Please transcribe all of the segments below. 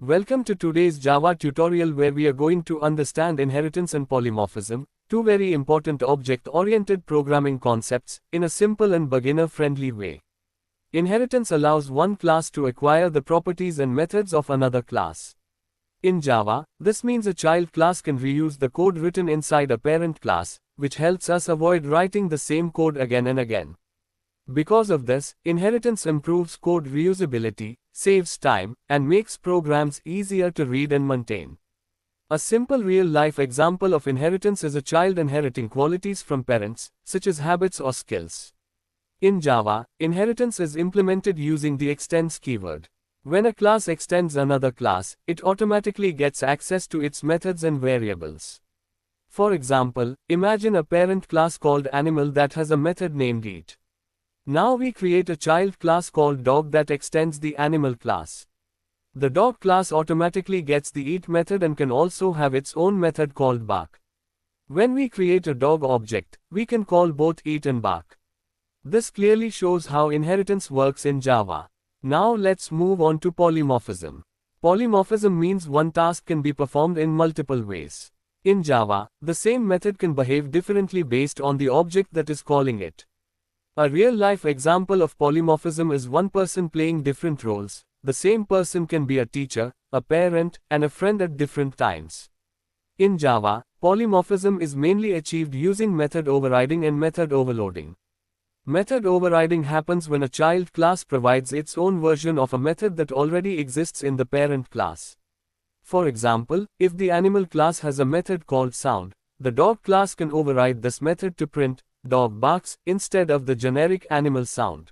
Welcome to today's Java tutorial where we are going to understand inheritance and polymorphism, two very important object-oriented programming concepts, in a simple and beginner-friendly way. Inheritance allows one class to acquire the properties and methods of another class. In Java, this means a child class can reuse the code written inside a parent class, which helps us avoid writing the same code again and again. Because of this, inheritance improves code reusability, saves time, and makes programs easier to read and maintain. A simple real-life example of inheritance is a child inheriting qualities from parents, such as habits or skills. In Java, inheritance is implemented using the extends keyword. When a class extends another class, it automatically gets access to its methods and variables. For example, imagine a parent class called animal that has a method named eat. Now we create a child class called dog that extends the animal class. The dog class automatically gets the eat method and can also have its own method called bark. When we create a dog object, we can call both eat and bark. This clearly shows how inheritance works in Java. Now let's move on to polymorphism. Polymorphism means one task can be performed in multiple ways. In Java, the same method can behave differently based on the object that is calling it. A real-life example of polymorphism is one person playing different roles. The same person can be a teacher, a parent, and a friend at different times. In Java, polymorphism is mainly achieved using method overriding and method overloading. Method overriding happens when a child class provides its own version of a method that already exists in the parent class. For example, if the animal class has a method called sound, the dog class can override this method to print dog barks instead of the generic animal sound.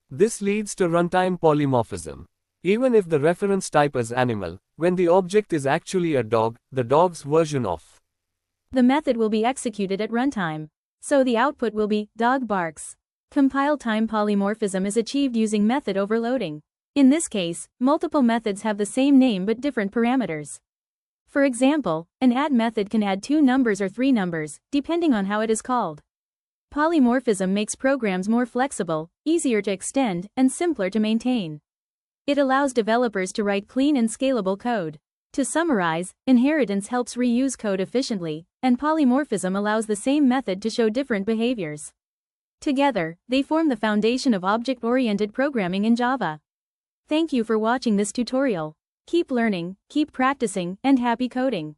This leads to runtime polymorphism. Even if the reference type is animal, when the object is actually a dog, the dog's version of the method will be executed at runtime. So the output will be dog barks. Compile time polymorphism is achieved using method overloading. In this case, multiple methods have the same name but different parameters. For example, an add method can add 2 numbers or 3 numbers, depending on how it is called. Polymorphism makes programs more flexible, easier to extend, and simpler to maintain. It allows developers to write clean and scalable code. To summarize, inheritance helps reuse code efficiently, and polymorphism allows the same method to show different behaviors. Together, they form the foundation of object-oriented programming in Java. Thank you for watching this tutorial. Keep learning, keep practicing, and happy coding.